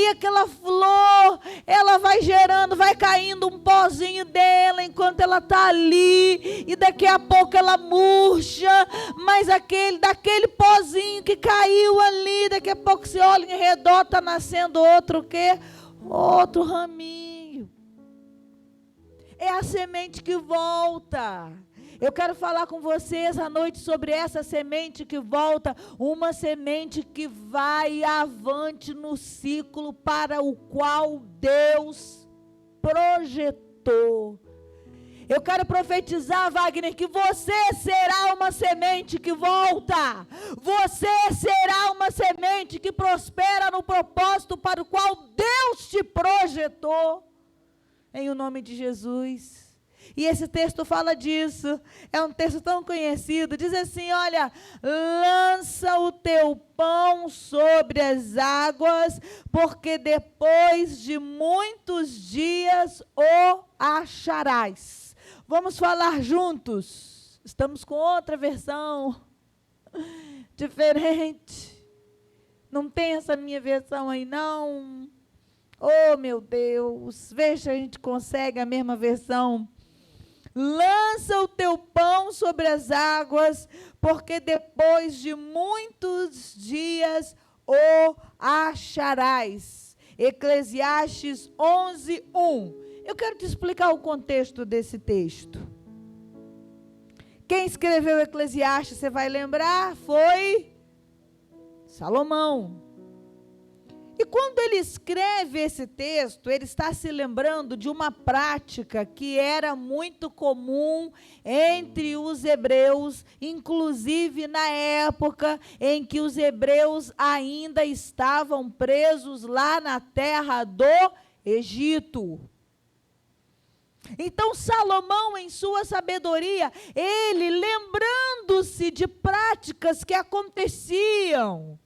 aí aquela flor, ela vai gerando, vai caindo um pozinho dela enquanto ela está ali, e daqui a pouco ela murcha, mas daquele pozinho que caiu ali, daqui a pouco você olha em redor, está nascendo outro o quê? Outro raminho. É a semente que volta. Eu quero falar com vocês à noite sobre essa semente que volta, uma semente que vai avante no ciclo para o qual Deus projetou. Eu quero profetizar, Wagner, que você será uma semente que volta. Você será uma semente que prospera no propósito para o qual Deus te projetou. Em o nome de Jesus. E esse texto fala disso, é um texto tão conhecido, diz assim, olha, lança o teu pão sobre as águas, porque depois de muitos dias o acharás. Vamos falar juntos, estamos com outra versão, diferente, não tem essa minha versão aí não, oh meu Deus, veja se a gente consegue a mesma versão. Lança o teu pão sobre as águas, porque depois de muitos dias o acharás. Eclesiastes 11:1. Eu quero te explicar o contexto desse texto. Quem escreveu Eclesiastes, você vai lembrar, foi Salomão. E quando ele escreve esse texto, ele está se lembrando de uma prática que era muito comum entre os hebreus, inclusive na época em que os hebreus ainda estavam presos lá na terra do Egito. Então Salomão, em sua sabedoria, ele lembrando-se de práticas que aconteciam,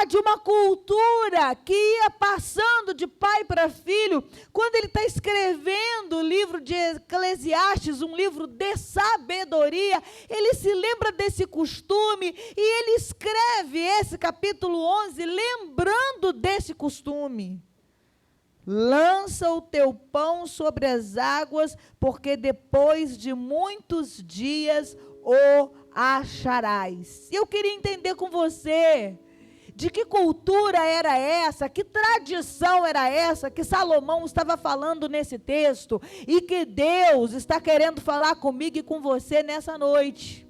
de uma cultura que ia passando de pai para filho, quando ele está escrevendo o livro de Eclesiastes, um livro de sabedoria, ele se lembra desse costume e ele escreve esse capítulo 11 lembrando desse costume. Lança o teu pão sobre as águas, porque depois de muitos dias o acharás. Eu queria entender com você, de que cultura era essa, que tradição era essa que Salomão estava falando nesse texto e que Deus está querendo falar comigo e com você nessa noite.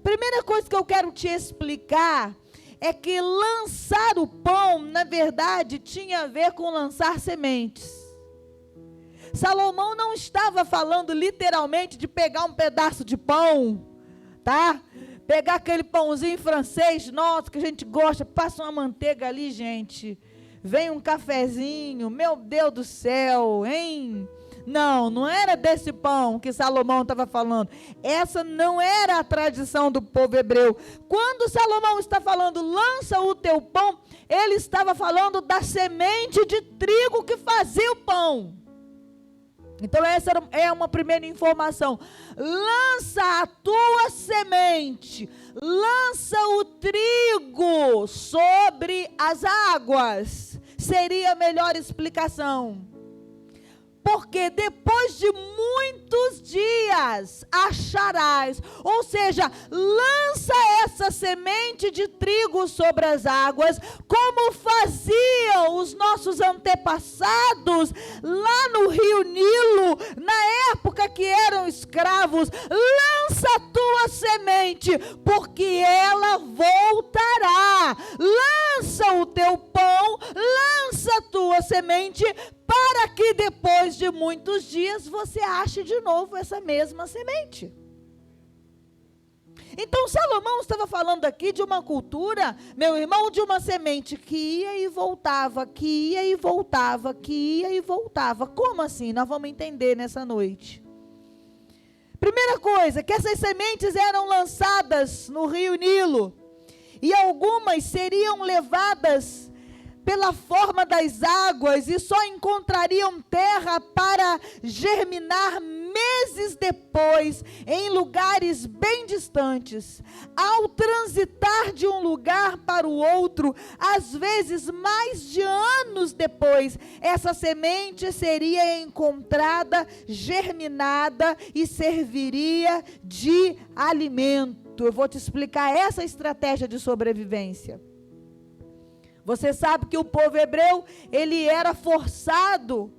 Primeira coisa que eu quero te explicar é que lançar o pão, na verdade, tinha a ver com lançar sementes. Salomão não estava falando literalmente de pegar um pedaço de pão, pegar aquele pãozinho francês, nossa, que a gente gosta, passa uma manteiga ali, gente, vem um cafezinho, meu Deus do céu, hein? Não era desse pão que Salomão estava falando. Essa não era a tradição do povo hebreu. Quando Salomão está falando, lança o teu pão, ele estava falando da semente de trigo que fazia o pão. Então essa é uma primeira informação. Lança a tua semente, lança o trigo sobre as águas. Seria a melhor explicação. Porque depois de muitos dias acharás, ou seja, lança essa semente de trigo sobre as águas, como faziam os nossos antepassados lá no Rio Nilo, na época que eram escravos. Lança a tua semente, porque ela voltará. Lança o teu pão, lança a tua semente, para que depois de muitos dias você ache de novo essa mesma semente. Então Salomão estava falando aqui de uma cultura, meu irmão, de uma semente que ia e voltava, que ia e voltava, que ia e voltava. Como assim? Nós vamos entender nessa noite. Primeira coisa, que essas sementes eram lançadas no Rio Nilo, e algumas seriam levadas pela forma das águas, e só encontrariam terra para germinar meses depois, em lugares bem distantes, ao transitar de um lugar para o outro, às vezes mais de anos depois, essa semente seria encontrada, germinada e serviria de alimento. Eu vou te explicar essa estratégia de sobrevivência. Você sabe que o povo hebreu, ele era forçado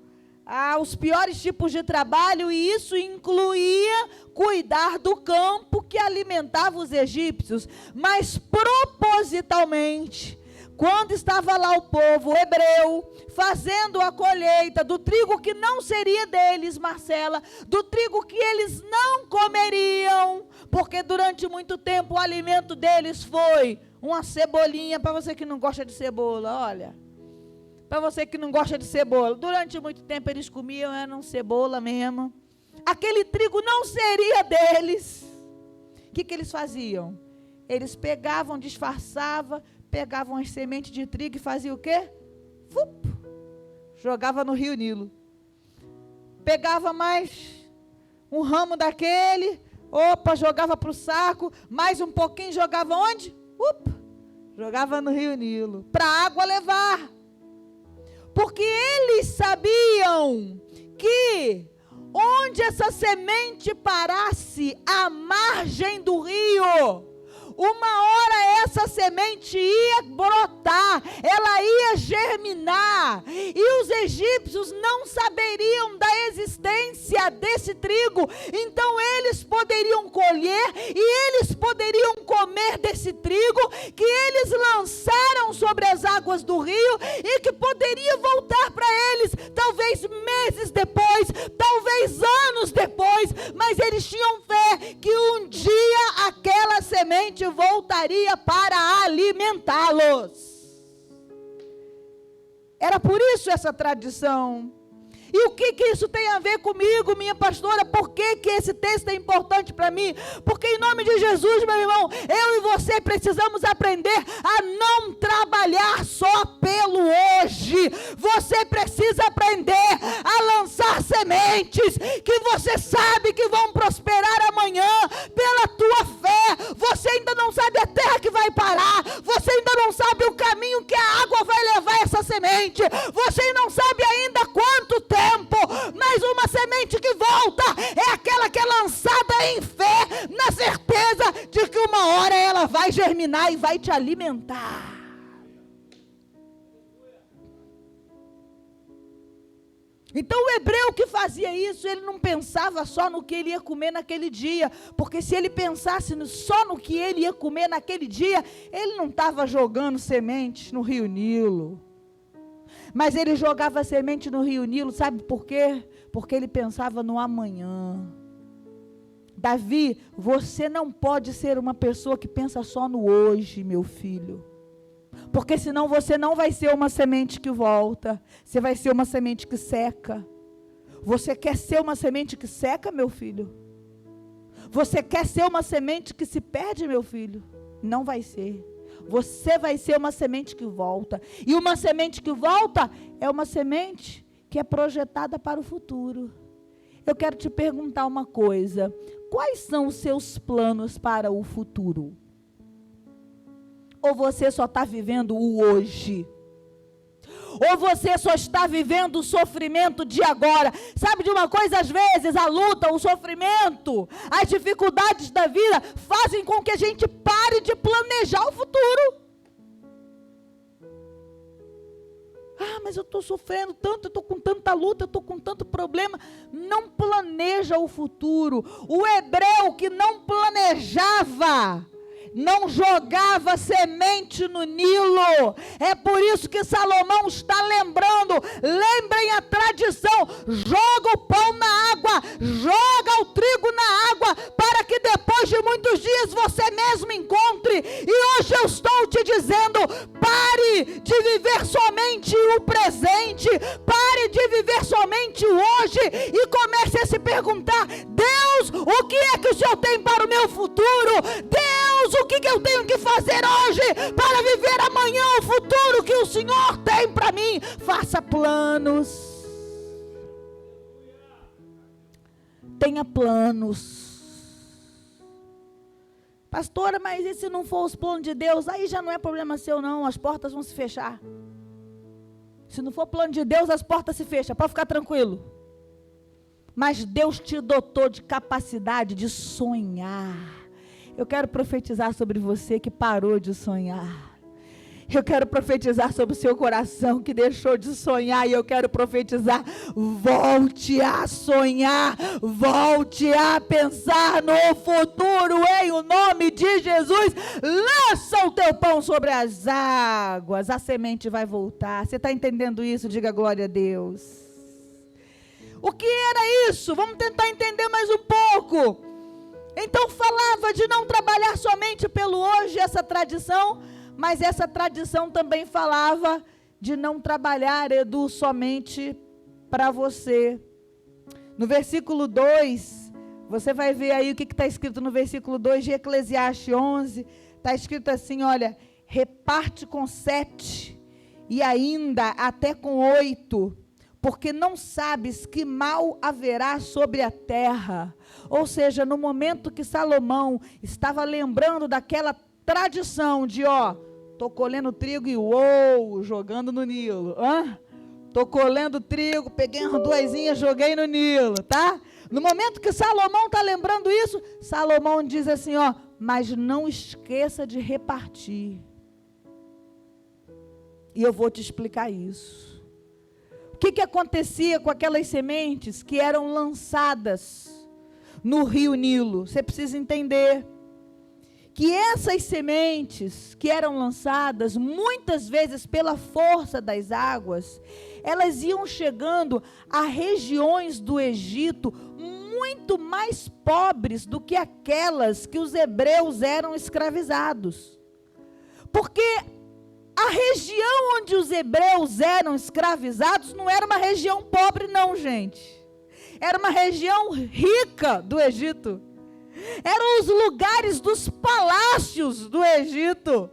aos piores tipos de trabalho, e isso incluía cuidar do campo que alimentava os egípcios, mas propositalmente, quando estava lá o povo hebreu, fazendo a colheita do trigo que não seria deles, Marcela, do trigo que eles não comeriam, porque durante muito tempo o alimento deles foi uma cebolinha. Para você que não gosta de cebola, olha, para você que não gosta de cebola, durante muito tempo eles comiam, eram cebola mesmo, aquele trigo não seria deles. O que eles faziam? Eles pegavam, disfarçavam, pegavam as sementes de trigo e faziam o quê? Jogava no rio Nilo. Pegava mais um ramo daquele, jogava para o saco, mais um pouquinho, jogava onde? Jogava no rio Nilo, para a água levar. Porque eles sabiam que onde essa semente parasse, à margem do rio, uma hora essa semente ia brotar, ela ia germinar, e os egípcios não saberiam da existência desse trigo, então eles poderiam colher, e eles poderiam comer desse trigo, que eles lançaram sobre as águas do rio, e que poderia voltar para eles, talvez meses depois, talvez anos depois, mas eles tinham fé, que um dia aquela semente voltaria para alimentá-los. Era por isso essa tradição. E o que isso tem a ver comigo, minha pastora? Por que esse texto é importante para mim? Porque em nome de Jesus, meu irmão, eu e você precisamos aprender a não trabalhar só pelo hoje. Você precisa aprender a lançar sementes que você sabe que vão prosperar amanhã pela tua fé. Você ainda não sabe a terra que vai parar. Você ainda não sabe o caminho que a água vai levar essa semente. Você não sabe ainda quanto tempo. Mas uma semente que volta é aquela que é lançada em fé, na certeza de que uma hora ela vai germinar e vai te alimentar. Então o hebreu que fazia isso, ele não pensava só no que ele ia comer naquele dia, porque se ele pensasse só no que ele ia comer naquele dia, ele não estava jogando sementes no rio Nilo. Mas ele jogava semente no rio Nilo, sabe por quê? Porque ele pensava no amanhã. Davi, você não pode ser uma pessoa que pensa só no hoje, meu filho. Porque senão você não vai ser uma semente que volta. Você vai ser uma semente que seca. Você quer ser uma semente que seca, meu filho? Você quer ser uma semente que se perde, meu filho? Não vai ser. Você vai ser uma semente que volta. E uma semente que volta é uma semente que é projetada para o futuro. Eu quero te perguntar uma coisa. Quais são os seus planos para o futuro? Ou você só está vivendo o hoje? Ou você só está vivendo o sofrimento de agora? Sabe de uma coisa? Às vezes a luta, o sofrimento, as dificuldades da vida fazem com que a gente pare de planejar o futuro. Mas eu estou sofrendo tanto, eu estou com tanta luta, eu estou com tanto problema. Não planeja o futuro. O hebreu que não planejava, não jogava semente no Nilo. É por isso que Salomão está lembrando. Lembrem a tradição: joga o pão na água, joga o trigo na água, para que depois de muitos dias você mesmo encontre. E hoje eu estou te dizendo: pare de viver somente o presente, pare de viver somente o hoje e comece a se perguntar: Deus, o que é que o Senhor tem para o meu futuro? Deus, o que eu tenho que fazer hoje para viver amanhã o futuro que o Senhor tem para mim? Faça planos. tenha planos. Pastora, mas e se não for os planos de Deus? Aí já não é problema seu não, as portas vão se fechar. Se não for plano de Deus, as portas se fecham, pode ficar tranquilo. Mas Deus te dotou de capacidade de sonhar. Eu quero profetizar sobre você que parou de sonhar. Eu quero profetizar sobre o seu coração que deixou de sonhar. E eu quero profetizar, volte a sonhar, volte a pensar no futuro, em o nome de Jesus. Lança o teu pão sobre as águas, a semente vai voltar. Você está entendendo isso? Diga glória a Deus. O que era isso? Vamos tentar entender mais um pouco. Então falava de não trabalhar somente pelo hoje, essa tradição, mas essa tradição também falava de não trabalhar, Edu, somente para você. No versículo 2, você vai ver aí o que está escrito no versículo 2 de Eclesiastes 11. Está escrito assim, olha, reparte com 7 e ainda até com 8, porque não sabes que mal haverá sobre a terra. Ou seja, no momento que Salomão estava lembrando daquela tradição de, tô colhendo trigo e jogando no Nilo. Tô colhendo trigo, peguei umas duasinhas, joguei no Nilo, tá? No momento que Salomão está lembrando isso, Salomão diz assim, mas não esqueça de repartir. E eu vou te explicar isso. O que acontecia com aquelas sementes que eram lançadas no rio Nilo? Você precisa entender que essas sementes que eram lançadas, muitas vezes pela força das águas, elas iam chegando a regiões do Egito muito mais pobres do que aquelas que os hebreus eram escravizados. Porque a região onde os hebreus eram escravizados não era uma região pobre não, gente. Era uma região rica do Egito. Eram os lugares dos palácios do Egito.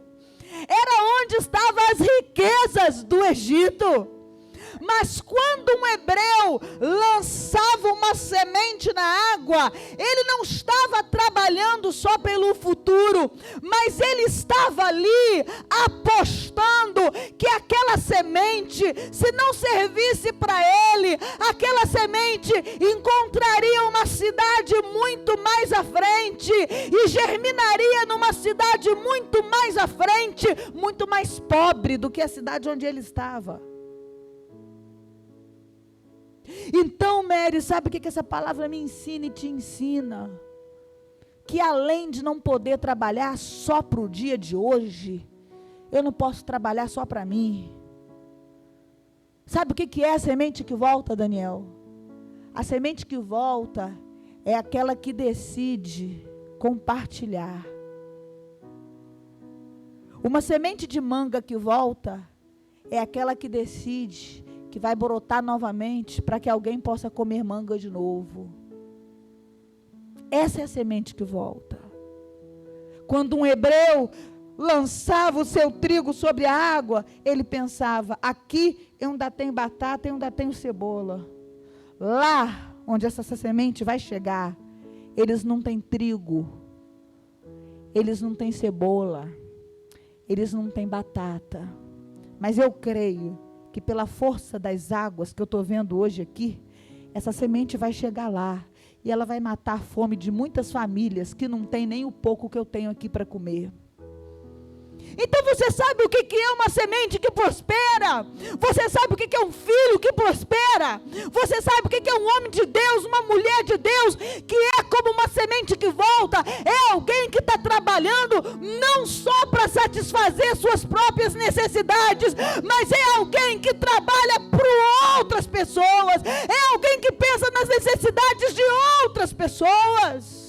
Era onde estavam as riquezas do Egito. Mas quando um hebreu lançava uma semente na água, ele não estava trabalhando só pelo futuro, mas ele estava ali apostando que aquela semente, se não servisse para ele, aquela semente encontraria uma cidade muito mais à frente e germinaria numa cidade muito mais à frente, muito mais pobre do que a cidade onde ele estava. Então, Mary, sabe o que essa palavra me ensina e te ensina? Que além de não poder trabalhar só para o dia de hoje, eu não posso trabalhar só para mim. Sabe o que é a semente que volta, Daniel? A semente que volta é aquela que decide compartilhar. Uma semente de manga que volta é aquela que decide que vai brotar novamente para que alguém possa comer manga de novo. Essa é a semente que volta. Quando um hebreu lançava o seu trigo sobre a água, ele pensava, aqui eu ainda tenho batata, eu ainda tenho cebola. Lá onde essa semente vai chegar, eles não têm trigo, eles não têm cebola, eles não têm batata. Mas eu creio que pela força das águas que eu estou vendo hoje aqui, essa semente vai chegar lá, e ela vai matar a fome de muitas famílias que não tem nem o pouco que eu tenho aqui para comer. Então você sabe o que é uma semente que prospera? Você sabe o que é um filho que prospera? Você sabe o que é um homem de Deus, uma mulher de Deus, que é como uma semente que volta? É alguém que está trabalhando não só para satisfazer suas próprias necessidades, mas é alguém que trabalha para outras pessoas, é alguém que pensa nas necessidades de outras pessoas.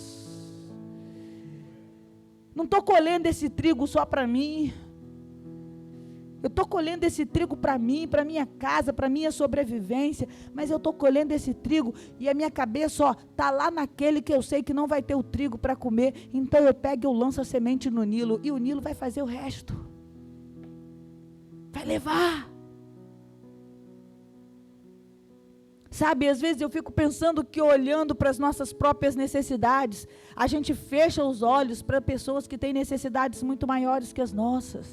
Não estou colhendo esse trigo só para mim. Eu estou colhendo esse trigo para mim, para minha casa, para minha sobrevivência. Mas eu estou colhendo esse trigo e a minha cabeça está lá naquele que eu sei que não vai ter o trigo para comer. Então eu pego e eu lanço a semente no Nilo. E o Nilo vai fazer o resto. Vai levar. Sabe, às vezes eu fico pensando que olhando para as nossas próprias necessidades, a gente fecha os olhos para pessoas que têm necessidades muito maiores que as nossas.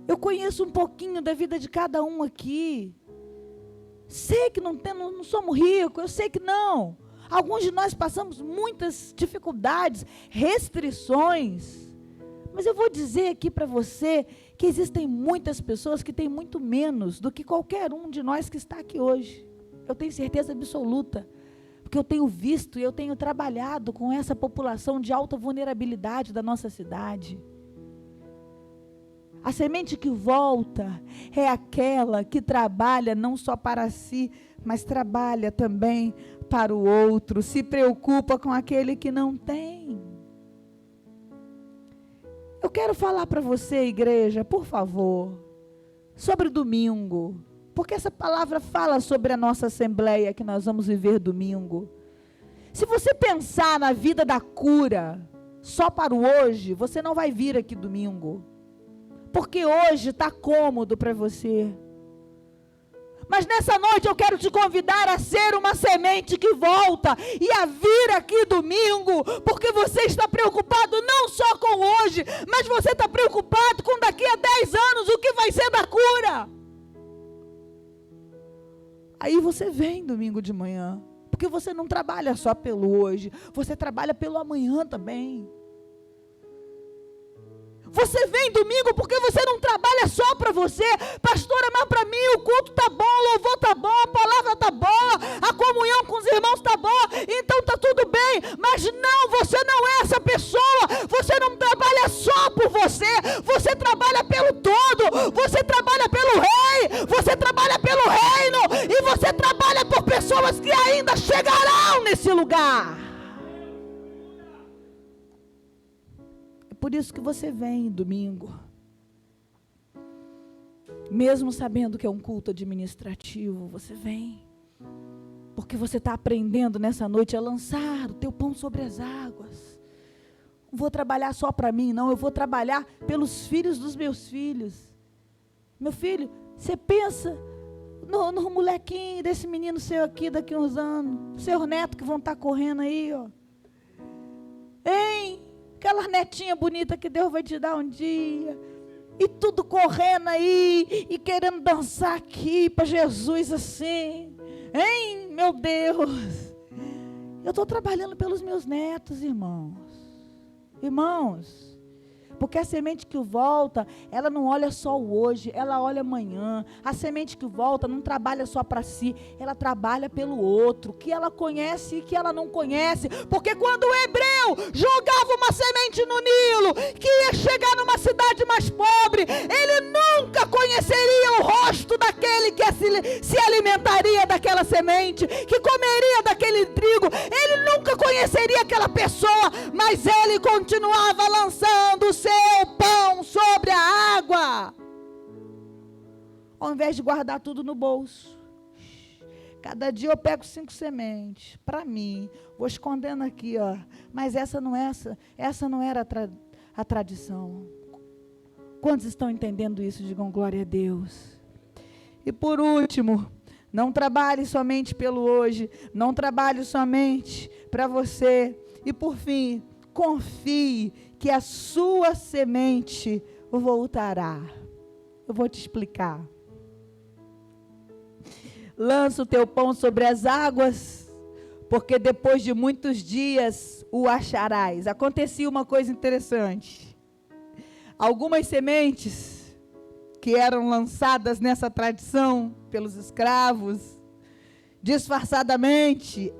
Eu conheço um pouquinho da vida de cada um aqui. Sei que não somos ricos, eu sei que não. Alguns de nós passamos muitas dificuldades, restrições. Mas eu vou dizer aqui para você que existem muitas pessoas que têm muito menos do que qualquer um de nós que está aqui hoje. Eu tenho certeza absoluta, porque eu tenho visto e eu tenho trabalhado com essa população de alta vulnerabilidade da nossa cidade. A semente que volta é aquela que trabalha não só para si, mas trabalha também para o outro, se preocupa com aquele que não tem. Eu quero falar para você, igreja, por favor, sobre o domingo, porque essa palavra fala sobre a nossa assembleia que nós vamos viver domingo. Se você pensar na vida da cura só para o hoje, você não vai vir aqui domingo, porque hoje está cômodo para você. Mas nessa noite eu quero te convidar a ser uma semente que volta e a vir aqui domingo, porque você está preocupado não só com hoje, mas você está preocupado com daqui a 10 anos, o que vai ser da cura. Aí você vem domingo de manhã, porque você não trabalha só pelo hoje, você trabalha pelo amanhã também. Você vem domingo porque você não trabalha só para você. Pastora, mas para mim o culto está bom, o louvor está bom, a palavra está boa, a comunhão com os irmãos está boa, então está tudo bem. Mas não, você não é essa pessoa. Você não trabalha só por você. Você trabalha pelo todo. Você trabalha pelo rei. Você trabalha pelo reino. E você trabalha por pessoas que ainda chegarão nesse lugar. Por isso que você vem domingo, mesmo sabendo que é um culto administrativo, você vem, porque você está aprendendo nessa noite a lançar o teu pão sobre as águas. Não vou trabalhar só para mim, não, eu vou trabalhar pelos filhos dos meus filhos. Meu filho, você pensa no molequinho desse menino seu aqui daqui a uns anos, seus netos que vão estar correndo aí, ó. Hein? Aquela netinha bonita que Deus vai te dar um dia, e tudo correndo aí, e querendo dançar aqui para Jesus assim, hein, meu Deus, eu estou trabalhando pelos meus netos, irmãos, porque a semente que volta, ela não olha só o hoje, ela olha amanhã. A semente que volta não trabalha só para si, ela trabalha pelo outro, que ela conhece e que ela não conhece. Porque quando o hebreu jogava uma semente no Nilo, que ia chegar numa cidade mais pobre, ele nunca conheceria o rosto daquele que se alimentaria daquela semente, que comeria daquele trigo. Ele nunca conheceria aquela pessoa, mas ele continuava lançando o seu pão sobre a água, ao invés de guardar tudo no bolso. Cada dia eu pego 5 sementes para mim, vou escondendo aqui, ó. Mas essa não era a tradição. Quantos estão entendendo isso? Digam glória a Deus. E por último, não trabalhe somente pelo hoje, não trabalhe somente para você. E por fim, confie que a sua semente voltará. Eu vou te explicar. Lança o teu pão sobre as águas, porque depois de muitos dias o acharás. Acontecia uma coisa interessante. Algumas sementes que eram lançadas nessa tradição pelos escravos, disfarçadamente,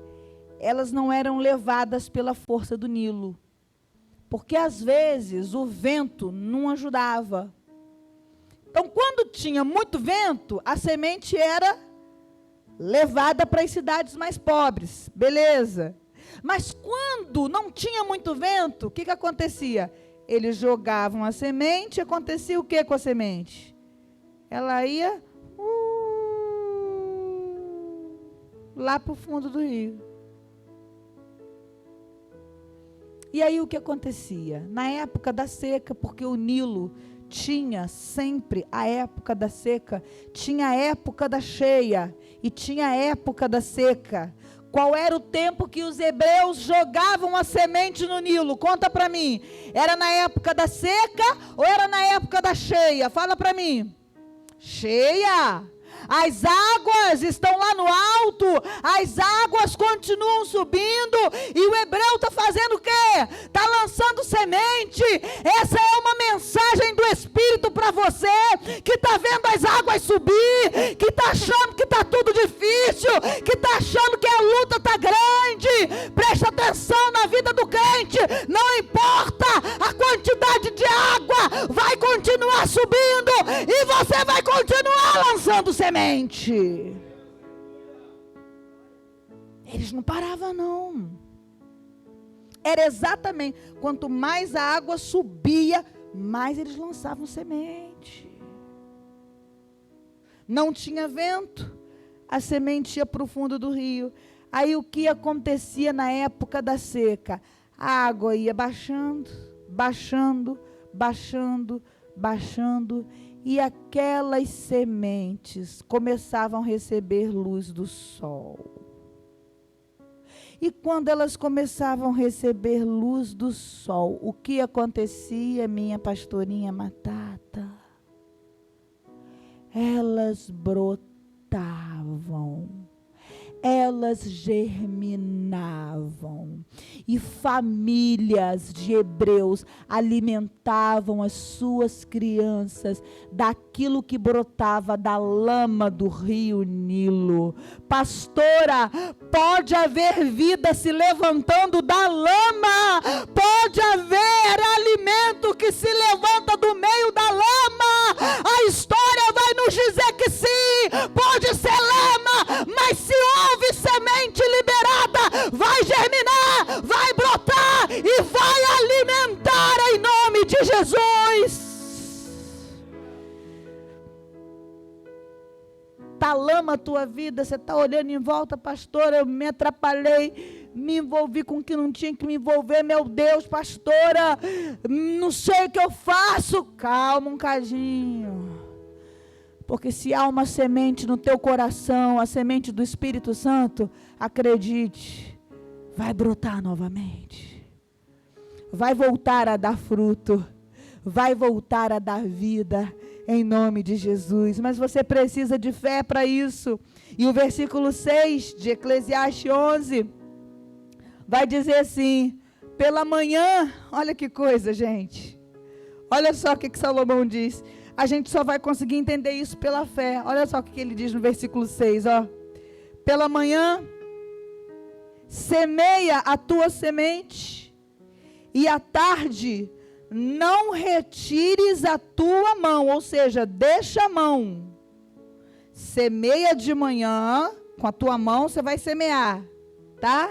elas não eram levadas pela força do Nilo. Porque às vezes o vento não ajudava. Então, quando tinha muito vento, a semente era levada para as cidades mais pobres. Beleza. Mas quando não tinha muito vento, o que acontecia? Eles jogavam a semente, acontecia o que com a semente? Ela ia lá para o fundo do rio. E aí o que acontecia? Na época da seca, porque o Nilo tinha sempre a época da seca, tinha a época da cheia e tinha a época da seca. Qual era o tempo que os hebreus jogavam a semente no Nilo? Conta para mim. Era na época da seca ou era na época da cheia? Fala para mim. Cheia. As águas estão lá no alto, as águas continuam subindo, e o hebreu está fazendo o quê? Está lançando semente. Essa é uma mensagem do Espírito para você, que está vendo as águas subir, que está achando que está tudo difícil, que está achando que a luta está grande. Presta atenção na vida do crente, não importa a quantidade de água, vai continuar subindo, e você vai continuar lançando semente. Eles não paravam, não. Era exatamente, quanto mais a água subia, mais eles lançavam semente. Não tinha vento, a semente ia para o fundo do rio. Aí o que acontecia na época da seca? A água ia baixando, baixando, baixando, baixando, e aquelas sementes começavam a receber luz do sol. E quando elas começavam a receber luz do sol, o que acontecia, minha pastorinha Matata? Elas brotavam, elas germinavam, e famílias de hebreus alimentavam as suas crianças daquilo que brotava da lama do rio Nilo. Pastora, pode haver vida se levantando da lama, pode haver alimento que se levanta do meio da lama. A história vai nos dizer que sim, pode ser lama, mas se houve semente liberada, vai germinar, vai brotar e vai alimentar em nome de Jesus. Tá lama a tua vida, você está olhando em volta, pastora, eu me atrapalhei, me envolvi com o que não tinha que me envolver, meu Deus, pastora, não sei o que eu faço. Calma um cadinho, porque se há uma semente no teu coração, a semente do Espírito Santo, acredite, vai brotar novamente, vai voltar a dar fruto, vai voltar a dar vida, em nome de Jesus. Mas você precisa de fé para isso. E o versículo 6 de Eclesiastes 11 vai dizer assim: pela manhã, olha que coisa, gente, olha só o que Salomão diz. A gente só vai conseguir entender isso pela fé. Olha só o que ele diz no versículo 6, ó. Pela manhã, semeia a tua semente, e à tarde não retires a tua mão, ou seja, deixa a mão. Semeia de manhã, com a tua mão você vai semear, tá?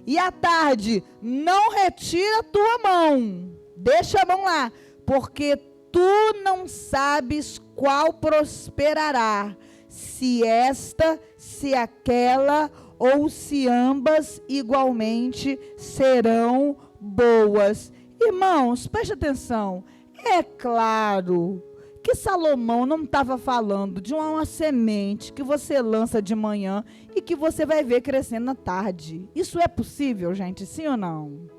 E à tarde, não retira a tua mão, deixa a mão lá, porque tu não sabes qual prosperará, se esta, se aquela, ou se ambas igualmente serão boas. Irmãos, preste atenção, é claro que Salomão não estava falando de uma semente que você lança de manhã e que você vai ver crescendo à tarde. Isso é possível, gente, sim ou não?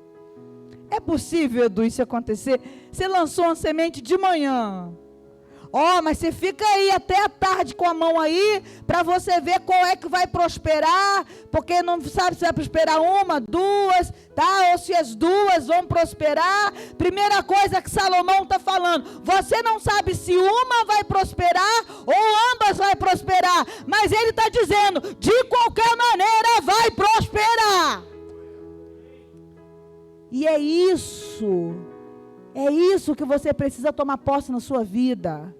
É possível, Edu, isso acontecer? Você lançou uma semente de manhã, mas você fica aí até a tarde com a mão aí, para você ver qual é que vai prosperar, porque não sabe se vai prosperar uma, duas, tá? Ou se as duas vão prosperar. Primeira coisa que Salomão está falando, você não sabe se uma vai prosperar ou ambas vai prosperar, mas ele está dizendo, de qualquer maneira vai prosperar. E é isso que você precisa tomar posse na sua vida.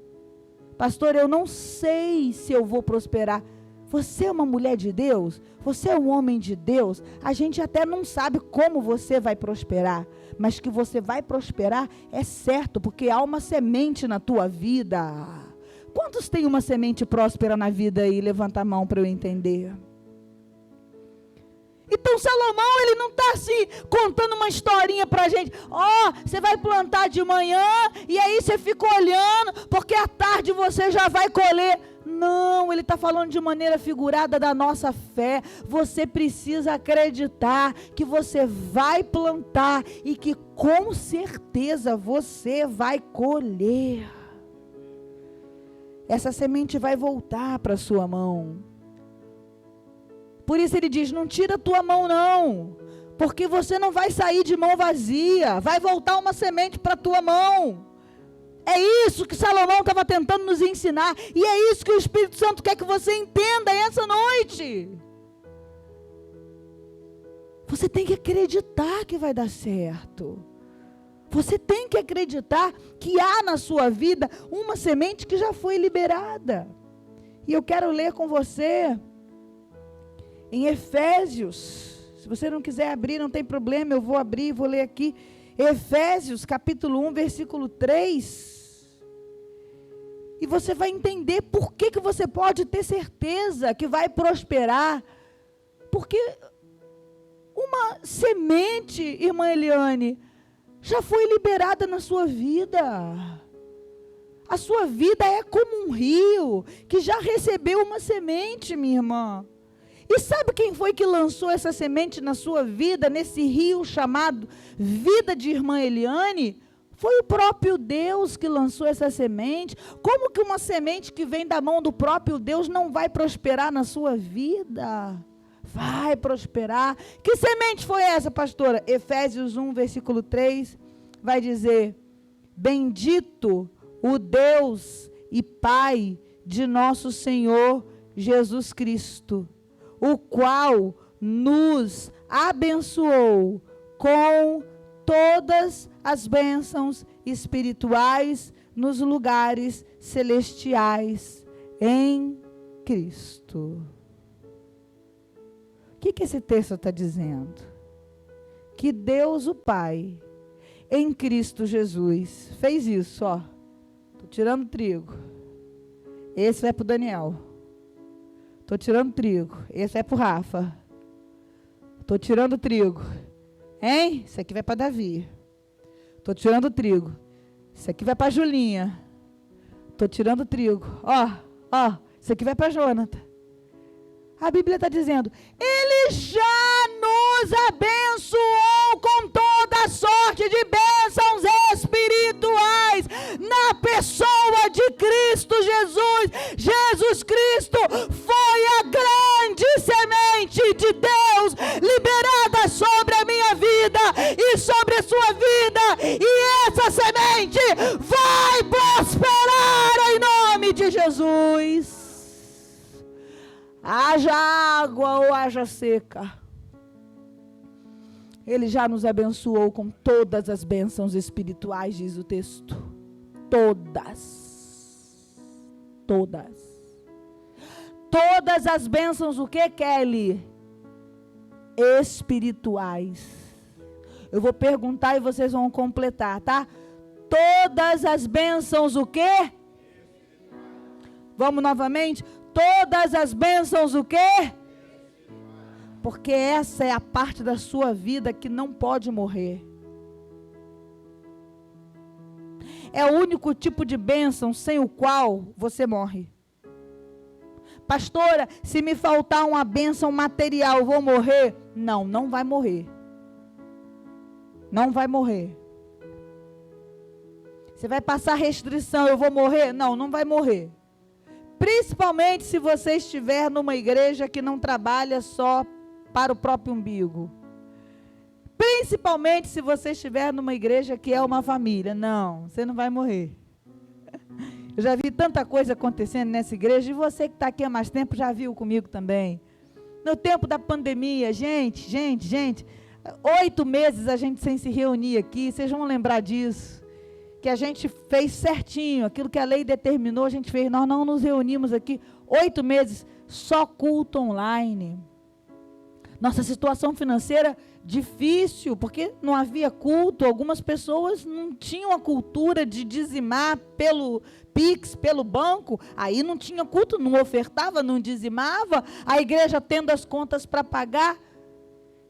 Pastor, eu não sei se eu vou prosperar. Você é uma mulher de Deus, você é um homem de Deus, a gente até não sabe como você vai prosperar, mas que você vai prosperar é certo, porque há uma semente na tua vida. Quantos têm uma semente próspera na vida aí? Levanta a mão para eu entender. Então Salomão, ele não está assim, contando uma historinha para a gente. Você vai plantar de manhã, e aí você fica olhando, porque à tarde você já vai colher. Não, ele está falando de maneira figurada da nossa fé. Você precisa acreditar que você vai plantar e que com certeza você vai colher. Essa semente vai voltar para a sua mão. Por isso ele diz, não tira a tua mão não, porque você não vai sair de mão vazia, vai voltar uma semente para a tua mão. É isso que Salomão estava tentando nos ensinar, e é isso que o Espírito Santo quer que você entenda essa noite. Você tem que acreditar que vai dar certo. Você tem que acreditar que há na sua vida uma semente que já foi liberada. E eu quero ler com você em Efésios. Se você não quiser abrir, não tem problema, eu vou abrir e vou ler aqui. Efésios, capítulo 1, versículo 3. E você vai entender por que você pode ter certeza que vai prosperar. Porque uma semente, irmã Eliane, já foi liberada na sua vida. A sua vida é como um rio que já recebeu uma semente, minha irmã. E sabe quem foi que lançou essa semente na sua vida, nesse rio chamado vida de irmã Eliane? Foi o próprio Deus que lançou essa semente. Como que uma semente que vem da mão do próprio Deus não vai prosperar na sua vida? Vai prosperar. Que semente foi essa, pastora? Efésios 1, versículo 3, vai dizer: bendito o Deus e Pai de nosso Senhor Jesus Cristo, o qual nos abençoou com todas as bênçãos espirituais nos lugares celestiais em Cristo. O que esse texto está dizendo? Que Deus o Pai, em Cristo Jesus, fez isso, ó. Estou tirando trigo. Esse vai para o Daniel. Estou tirando trigo. Esse é para o Rafa. Estou tirando trigo. Hein? Esse aqui vai para Davi. Estou tirando trigo. Esse aqui vai para Julinha. Estou tirando trigo. Ó. Esse aqui vai para Jonathan. A Bíblia está dizendo, Ele já nos abençoou com toda sorte de bênçãos espirituais na pessoa de Cristo Jesus. Jesus Cristo foi a grande semente de Deus liberada sobre a minha vida e sobre a sua vida. E essa semente vai prosperar em nome de Jesus. Haja água ou haja seca, Ele já nos abençoou com todas as bênçãos espirituais, diz o texto. Todas. Todas as bênçãos, o que, Kelly? Espirituais. Eu vou perguntar e vocês vão completar, tá? Todas as bênçãos, o quê? Vamos novamente? Todas as bênçãos o quê? Porque essa é a parte da sua vida que não pode morrer. É o único tipo de bênção sem o qual você morre. Pastora, se me faltar uma bênção material, eu vou morrer? Não, não vai morrer. Não vai morrer. Você vai passar restrição, eu vou morrer? Não, não vai morrer. Principalmente se você estiver numa igreja que não trabalha só para o próprio umbigo. Principalmente se você estiver numa igreja que é uma família. Não, você não vai morrer. Eu já vi tanta coisa acontecendo nessa igreja, e você que está aqui há mais tempo já viu comigo também. No tempo da pandemia, gente, 8 meses a gente sem se reunir aqui, vocês vão lembrar disso. Que a gente fez certinho, aquilo que a lei determinou, a gente fez. Nós não nos reunimos aqui 8 meses, só culto online. Nossa situação financeira difícil, porque não havia culto. Algumas pessoas não tinham a cultura de dizimar pelo Pix, pelo banco. Aí não tinha culto, não ofertava, não dizimava. A igreja tendo as contas para pagar.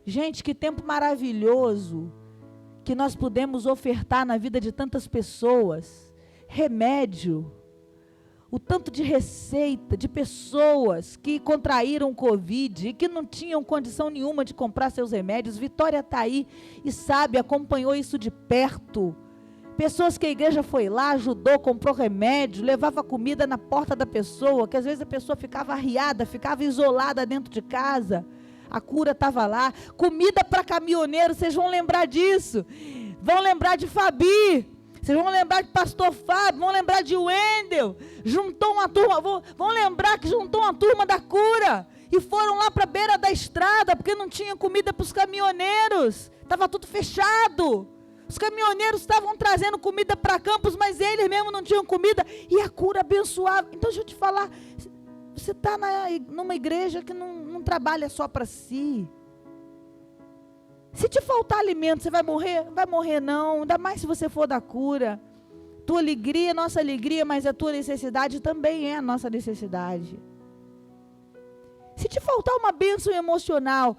Gente, que tempo maravilhoso que nós pudemos ofertar na vida de tantas pessoas. Remédio, o tanto de receita de pessoas que contraíram Covid e que não tinham condição nenhuma de comprar seus remédios. Vitória está aí e sabe, acompanhou isso de perto. Pessoas que a igreja foi lá, ajudou, comprou remédio, levava comida na porta da pessoa, que às vezes a pessoa ficava arriada, ficava isolada dentro de casa. A cura estava lá. Comida para caminhoneiro, vocês vão lembrar disso. Vão lembrar de Fabi. Vocês vão lembrar de Pastor Fábio, vão lembrar de Wendel. Juntou uma turma, vão lembrar que juntou uma turma da cura. E foram lá para a beira da estrada, porque não tinha comida para os caminhoneiros. Estava tudo fechado. Os caminhoneiros estavam trazendo comida para Campos, mas eles mesmos não tinham comida. E a cura abençoava. Então deixa eu te falar, você está numa igreja que não trabalha só para si. Se te faltar alimento, você vai morrer? Não vai morrer não, ainda mais se você for da cura. Tua alegria é nossa alegria, mas a tua necessidade também é a nossa necessidade. Se te faltar uma bênção emocional,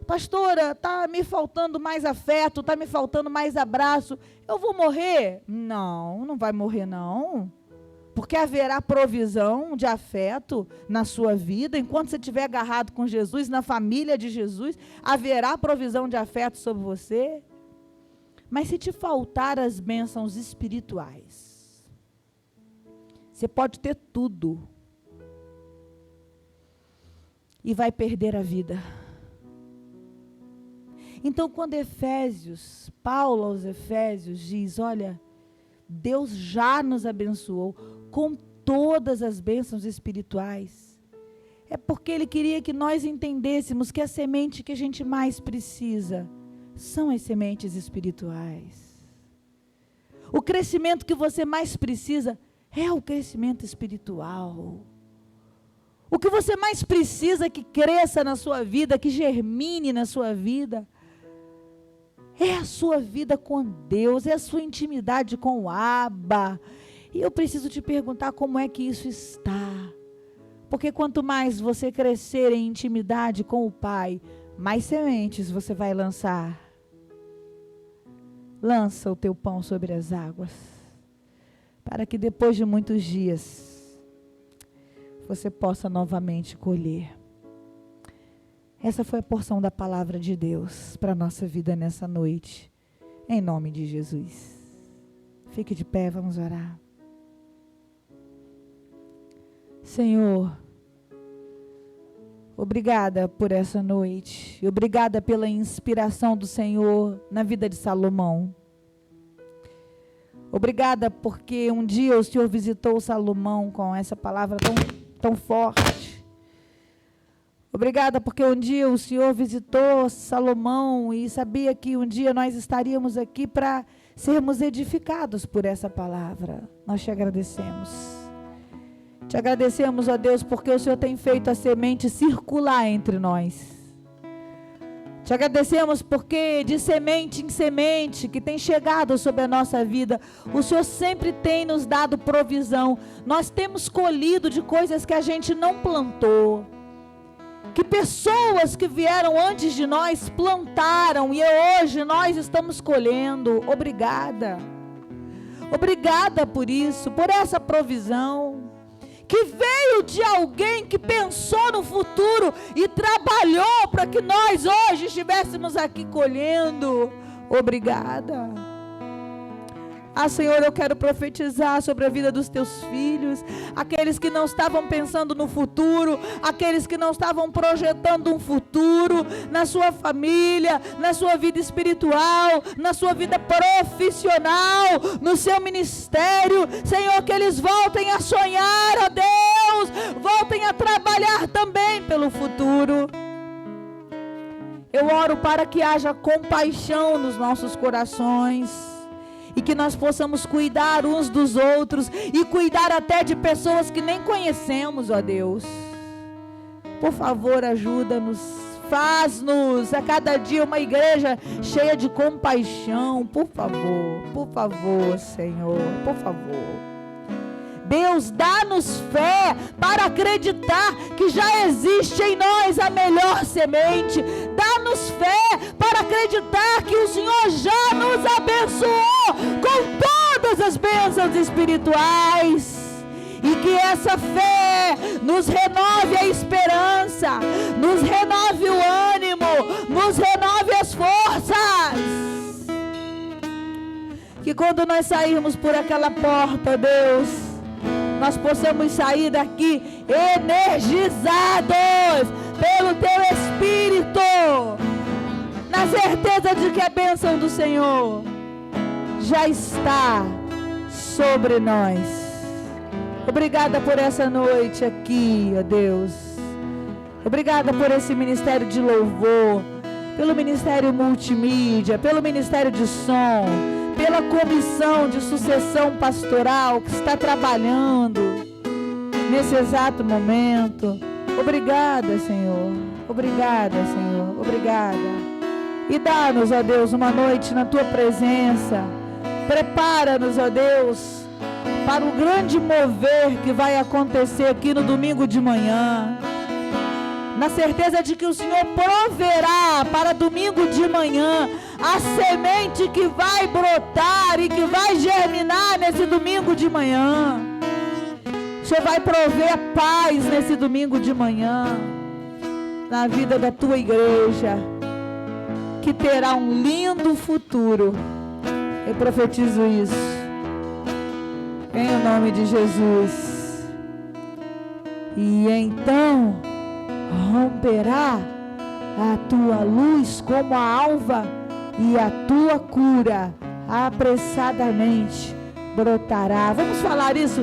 pastora, está me faltando mais afeto, está me faltando mais abraço, eu vou morrer? Não, não vai morrer não. Porque haverá provisão de afeto na sua vida, enquanto você estiver agarrado com Jesus, na família de Jesus, haverá provisão de afeto sobre você. Mas se te faltar as bênçãos espirituais, você pode ter tudo e vai perder a vida. Então, quando Paulo aos Efésios diz, olha, Deus já nos abençoou com todas as bênçãos espirituais, é porque Ele queria que nós entendêssemos que a semente que a gente mais precisa são as sementes espirituais. O crescimento que você mais precisa é o crescimento espiritual. O que você mais precisa que cresça na sua vida, que germine na sua vida, é a sua vida com Deus, é a sua intimidade com o Abba. E eu preciso te perguntar como é que isso está. Porque quanto mais você crescer em intimidade com o Pai, mais sementes você vai lançar. Lança o teu pão sobre as águas, para que depois de muitos dias, você possa novamente colher. Essa foi a porção da palavra de Deus para a nossa vida nessa noite, em nome de Jesus. Fique de pé, vamos orar. Senhor, obrigada por essa noite, obrigada pela inspiração do Senhor na vida de Salomão. Obrigada porque um dia o Senhor visitou Salomão com essa palavra tão forte. Obrigada porque um dia o Senhor visitou Salomão e sabia que um dia nós estaríamos aqui para sermos edificados por essa palavra. Nós te agradecemos. Te agradecemos, ó Deus, porque o Senhor tem feito a semente circular entre nós. Te agradecemos porque de semente em semente que tem chegado sobre a nossa vida, o Senhor sempre tem nos dado provisão. Nós temos colhido de coisas que a gente não plantou, que pessoas que vieram antes de nós plantaram e hoje nós estamos colhendo. Obrigada. Obrigada por isso, por essa provisão que veio de alguém que pensou no futuro e trabalhou para que nós hoje estivéssemos aqui colhendo. Obrigada. Ah, Senhor, eu quero profetizar sobre a vida dos teus filhos, aqueles que não estavam pensando no futuro, aqueles que não estavam projetando um futuro na sua família, na sua vida espiritual, na sua vida profissional, no seu ministério. Senhor, que eles voltem a sonhar, ó Deus, voltem a trabalhar também pelo futuro. Eu oro para que haja compaixão nos nossos corações, e que nós possamos cuidar uns dos outros e cuidar até de pessoas que nem conhecemos, ó Deus. Por favor, ajuda-nos, faz-nos a cada dia uma igreja cheia de compaixão, por favor, Senhor, por favor. Deus, dá-nos fé para acreditar que já existe em nós a melhor semente. Dá-nos Dá-nos fé para acreditar que o Senhor já nos abençoou com todas as bênçãos espirituais. E que essa fé nos renove a esperança, nos renove o ânimo, nos renove as forças. Que quando nós sairmos por aquela porta, Deus, nós possamos sair daqui energizados pelo Teu Espírito, na certeza de que a bênção do Senhor já está sobre nós. Obrigada por essa noite aqui, ó Deus. Obrigada por esse ministério de louvor, pelo ministério multimídia, pelo ministério de som, pela comissão de sucessão pastoral que está trabalhando nesse exato momento. Obrigada, Senhor. Obrigada, Senhor. Obrigada. E dá-nos, ó Deus, uma noite na Tua presença. Prepara-nos, ó Deus, para o grande mover que vai acontecer aqui no domingo de manhã. Na certeza de que o Senhor proverá para domingo de manhã a semente que vai brotar e que vai germinar nesse domingo de manhã. O Senhor vai prover a paz nesse domingo de manhã, na vida da Tua igreja, que terá um lindo futuro. Eu profetizo isso em nome de Jesus. E então romperá a tua luz como a alva, e a tua cura apressadamente brotará. Vamos falar isso